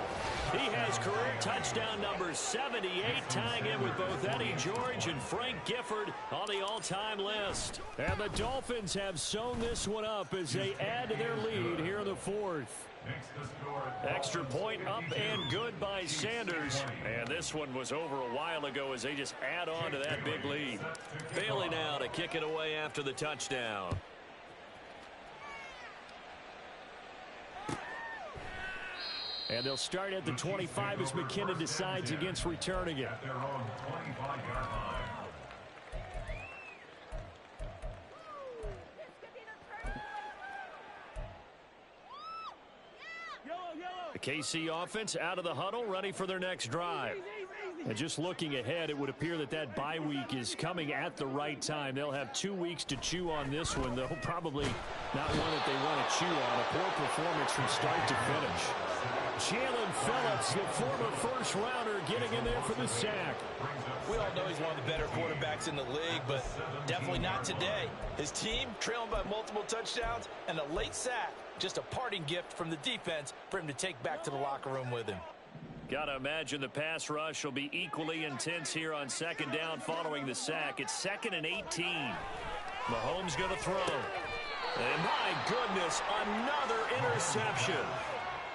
He has career touchdown number 78, tying in with both Eddie George and Frank Gifford on the all-time list. And the Dolphins have sewn this one up as they add to their lead here in the 4th. Extra point up and good by Sanders. And this one was over a while ago as they just add on to that big lead. Bailey now to kick it away after the touchdown. And they'll start at the 25 as McKinnon decides against returning it. Their own 25-yard line. The KC offense out of the huddle, ready for their next drive. And just looking ahead, it would appear that that bye week is coming at the right time. They'll have 2 weeks to chew on this one, though probably not one that they want to chew on. A poor performance from start to finish. Jalen Phillips, the former first-rounder, getting in there for the sack. We all know he's one of the better quarterbacks in the league, but definitely not today. His team trailing by multiple touchdowns and a late sack. Just a parting gift from the defense for him to take back to the locker room with him. Got to imagine the pass rush will be equally intense here on 2nd down following the sack. It's 2nd and 18. Mahomes going to throw. And my goodness, another interception.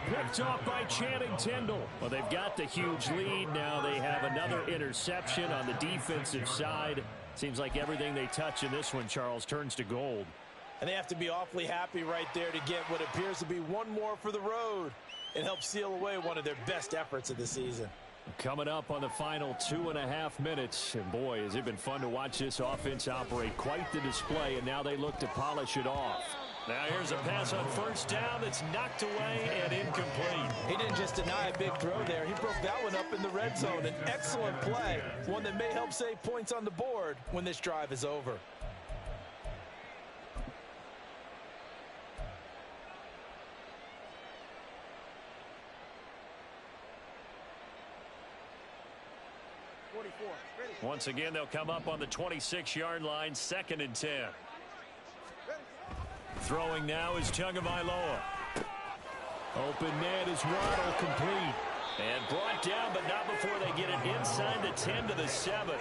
Picked off by Channing Tindall. Well, they've got the huge lead. Now they have another interception on the defensive side. Seems like everything they touch in this one, Charles, turns to gold. And they have to be awfully happy right there to get what appears to be one more for the road. It helps seal away one of their best efforts of the season. Coming up on the final 2.5 minutes. And boy, has it been fun to watch this offense operate. Quite the display, and now they look to polish it off. Now here's a pass on first down that's knocked away and incomplete. He didn't just deny a big throw there. He broke that one up in the red zone. An excellent play, one that may help save points on the board when this drive is over. Once again, they'll come up on the 26-yard line, 2nd and 10. Throwing now is Tagovailoa. Open man is Waddle, complete. And brought down, but not before they get it inside the 10 to the 7.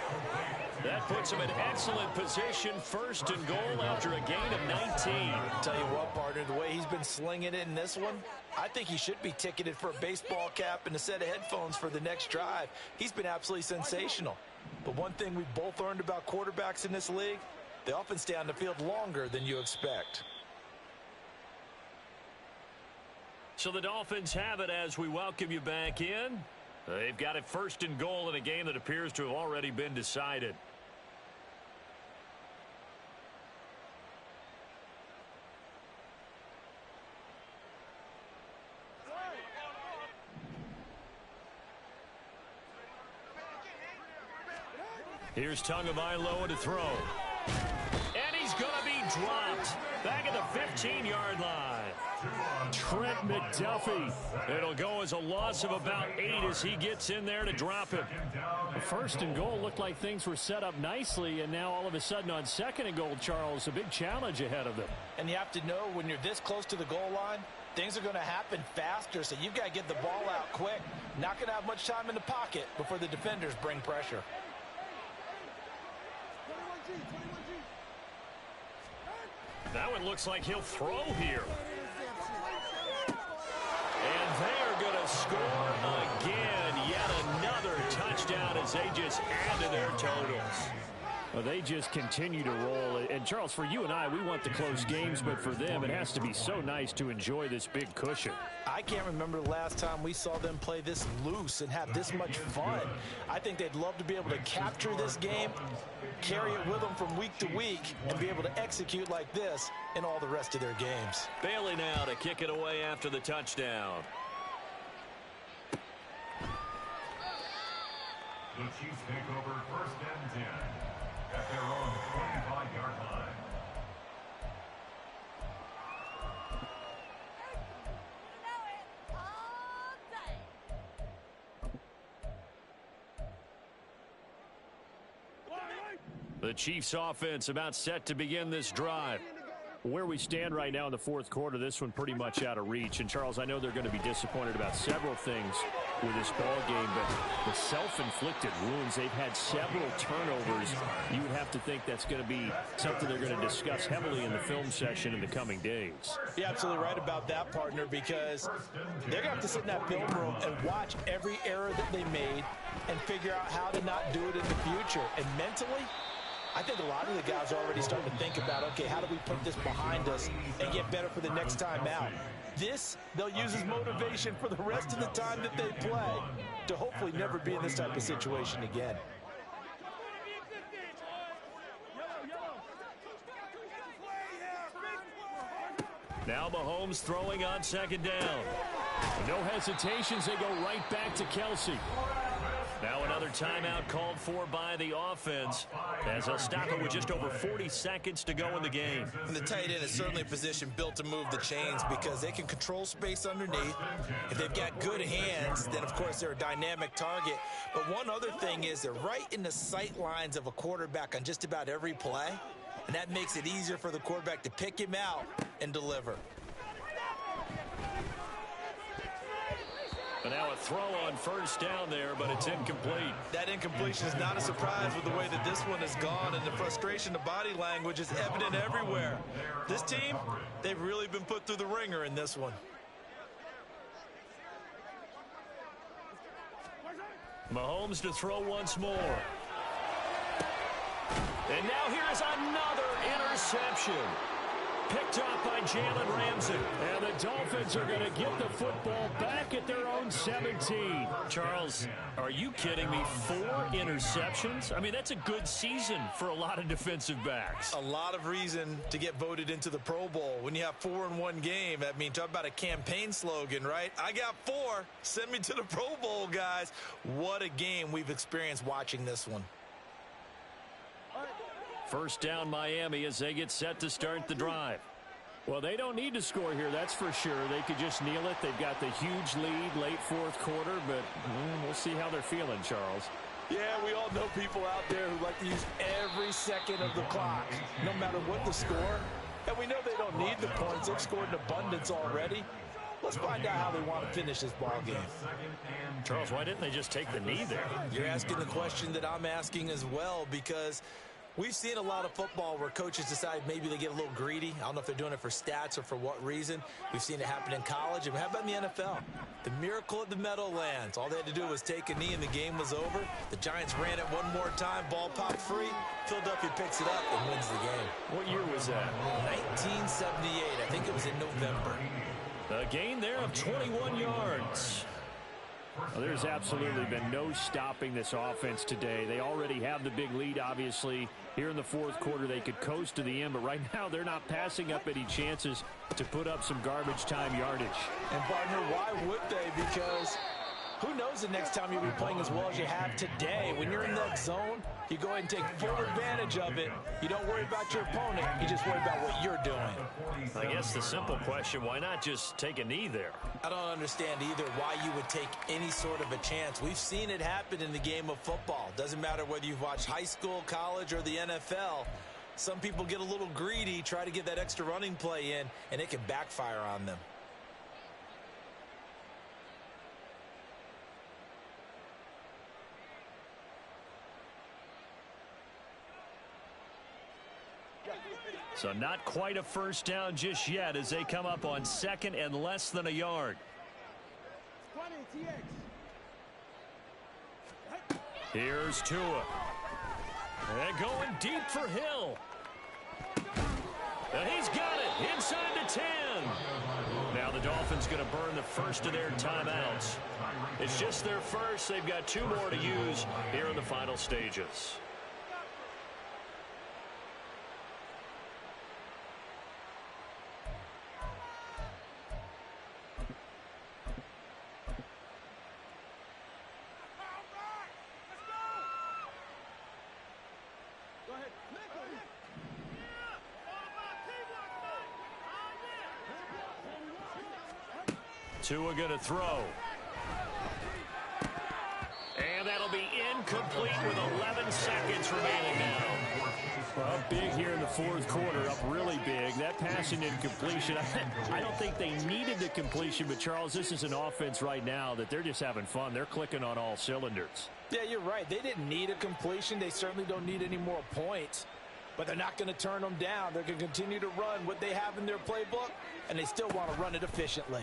That puts him in excellent position, 1st and goal after a gain of 19. Tell you what, partner, the way he's been slinging it in this one, I think he should be ticketed for a baseball cap and a set of headphones for the next drive. He's been absolutely sensational. But one thing we both learned about quarterbacks in this league, they often stay on the field longer than you expect. So the Dolphins have it as we welcome you back in. They've got it 1st and goal in a game that appears to have already been decided. Here's Tagovailoa to throw. And he's going to be dropped back at the 15-yard line. Trent McDuffie. It'll go as a loss of about 8 as he gets in there to drop him. 1st and goal looked like things were set up nicely, and now all of a sudden on 2nd and goal, Charles, a big challenge ahead of them. And you have to know when you're this close to the goal line, things are going to happen faster, so you've got to get the ball out quick. Not going to have much time in the pocket before the defenders bring pressure. That one looks like he'll throw here. And they're going to score again. Yet another touchdown as they just add to their totals. Well, they just continue to roll. And, Charles, for you and I, we want the close games, but for them, it has to be so nice to enjoy this big cushion. I can't remember the last time we saw them play this loose and have this much fun. I think they'd love to be able to capture this game, carry it with them from week to week, and be able to execute like this in all the rest of their games. Bailey now to kick it away after the touchdown. The Chiefs take over 1st and 10 at their own 25-yard line. The Chiefs offense about set to begin this drive. Where we stand right now in the 4th quarter, this one pretty much out of reach. And, Charles, I know they're going to be disappointed about several things with this ball game, but the self-inflicted wounds, they've had several turnovers. You would have to think that's going to be something they're going to discuss heavily in the film session in the coming days. You're absolutely right about that, partner, because they're going to have to sit in that film room and watch every error that they made and figure out how to not do it in the future. And mentally, I think a lot of the guys are already starting to think about, okay, how do we put this behind us and get better for the next time out? This, they'll use as motivation for the rest of the time that they play to hopefully never be in this type of situation again. Now Mahomes throwing on 2nd down. No hesitations, they go right back to Kelsey. Now another timeout called for by the offense as they'll stop it with just over 40 seconds to go in the game. And the tight end is certainly a position built to move the chains because they can control space underneath. If they've got good hands, then of course they're a dynamic target. But one other thing is they're right in the sight lines of a quarterback on just about every play. And that makes it easier for the quarterback to pick him out and deliver. But now a throw on 1st down there, but it's incomplete. That incompletion is not a surprise with the way that this one has gone, and the frustration, the body language is evident everywhere. This team, they've really been put through the ringer in this one. Mahomes to throw once more. And now here is another interception. picked off by Jalen Ramsey. And the Dolphins are going to get the football back at their own 17. Charles, are you kidding me? 4 interceptions? I mean, that's a good season for a lot of defensive backs. A lot of reason to get voted into the Pro Bowl. When you have 4 in one game, I mean, talk about a campaign slogan, right? I got 4. Send me to the Pro Bowl, guys. What a game we've experienced watching this one. First down Miami as they get set to start the drive. Well, they don't need to score here, that's for sure. They could just kneel it. They've got the huge lead late fourth quarter, but we'll see how they're feeling, Charles. Yeah, we all know people out there who like to use every second of the clock, no matter what the score. And we know they don't need the points. They've scored in abundance already. Let's find out how they want to finish this ball game. Charles, why didn't they just take the knee there? You're asking the question that I'm asking as well, because we've seen a lot of football where coaches decide maybe they get a little greedy. I don't know if they're doing it for stats or for what reason. We've seen it happen in college. And how about in the NFL? The miracle at the Meadowlands. All they had to do was take a knee and the game was over. The Giants ran it one more time. Ball popped free. Philadelphia picks it up and wins the game. What year was that? 1978. I think it was in November. A gain there of 21 yards. Well, there's absolutely been no stopping this offense today. They already have the big lead, obviously. Here in the fourth quarter, they could coast to the end, but right now they're not passing up any chances to put up some garbage time yardage. And, partner, why would they? Because who knows the next time you'll be playing as well as you have today. When you're in that zone, you go ahead and take full advantage of it. You don't worry about your opponent. You just worry about what you're doing. I guess the simple question, why not just take a knee there? I don't understand either why you would take any sort of a chance. We've seen it happen in the game of football. Doesn't matter whether you've watched high school, college, or the NFL. Some people get a little greedy, try to get that extra running play in, and it can backfire on them. So not quite a first down just yet as they come up on second and less than a yard. Here's Tua. And going deep for Hill. And he's got it inside the 10. Now the Dolphins going to burn the first of their timeouts. It's just their first. They've got 2 more to use here in the final stages. Tua going to throw. And that'll be incomplete with 11 seconds remaining now. Well, up big here in the fourth quarter, up really big. That passing incompletion, I don't think they needed the completion, but Charles, this is an offense right now that they're just having fun. They're clicking on all cylinders. Yeah, you're right. They didn't need a completion. They certainly don't need any more points, but they're not going to turn them down. They're going to continue to run what they have in their playbook, and they still want to run it efficiently.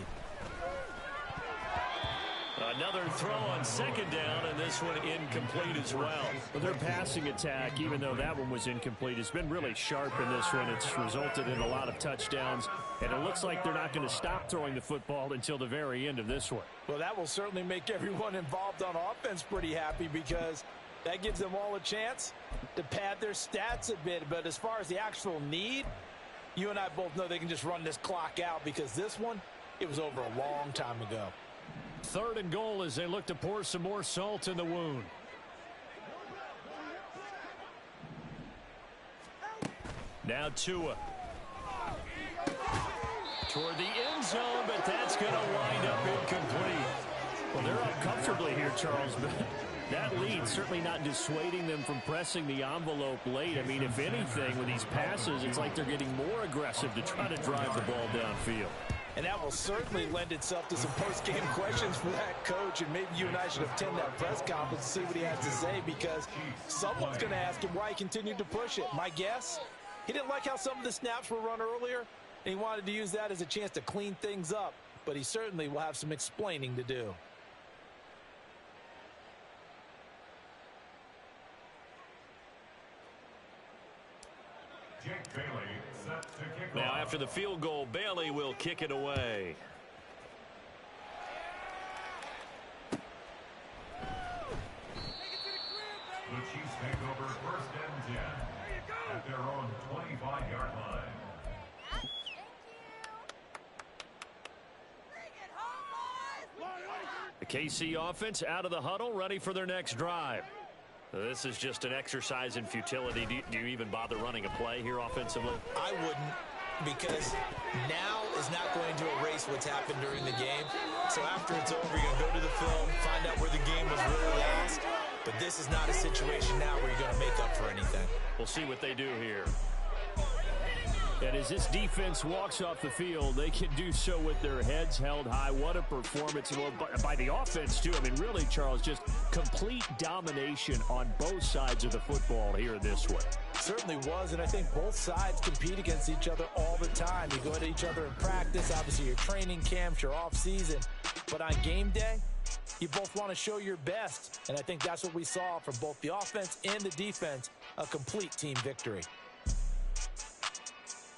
Another throw on second down, and this one incomplete as well. But their passing attack, even though that one was incomplete, has been really sharp in this one. It's resulted in a lot of touchdowns, and it looks like they're not going to stop throwing the football until the very end of this one. Well, that will certainly make everyone involved on offense pretty happy, because that gives them all a chance to pad their stats a bit. But as far as the actual need, you and I both know they can just run this clock out, because this one, it was over a long time ago. Third and goal as they look to pour some more salt in the wound. Now Tua. Toward the end zone, but that's going to wind up incomplete. Well, they're up comfortably here, Charles, but that lead certainly not dissuading them from pressing the envelope late. I mean, if anything, with these passes, it's like they're getting more aggressive to try to drive the ball downfield. And that will certainly lend itself to some post-game questions for that coach. And maybe you and I should attend that press conference and see what he has to say, because someone's going to ask him why he continued to push it. My guess, he didn't like how some of the snaps were run earlier, and he wanted to use that as a chance to clean things up. But he certainly will have some explaining to do. Jake Bailey set to kick Now, off. After the field goal, Bailey will kick it away. The Chiefs take over first and 10 at their own 25-yard line. The KC offense out of the huddle, ready for their next drive. This is just an exercise in futility. Do you even bother running a play here offensively? I wouldn't, because now is not going to erase what's happened during the game. So after it's over, you're going to go to the film, find out where the game was really lost. But this is not a situation now where you're going to make up for anything. We'll see what they do here. And as this defense walks off the field, they can do so with their heads held high. What a performance by the offense, too. I mean, really, Charles, just complete domination on both sides of the football here this one. Certainly was, and I think both sides compete against each other all the time. You go at each other in practice, obviously your training camps, your off-season. But on game day, you both want to show your best. And I think that's what we saw from both the offense and the defense, a complete team victory.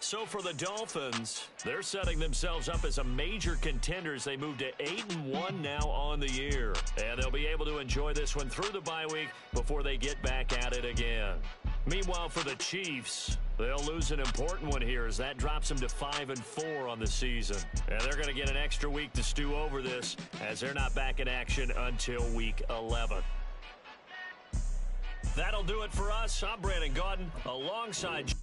So for the Dolphins, they're setting themselves up as a major contender as they move to 8-1 now on the year. And they'll be able to enjoy this one through the bye week before they get back at it again. Meanwhile, for the Chiefs, they'll lose an important one here as that drops them to 5-4 on the season. And they're going to get an extra week to stew over this as they're not back in action until week 11. That'll do it for us. I'm Brandon Gaudin alongside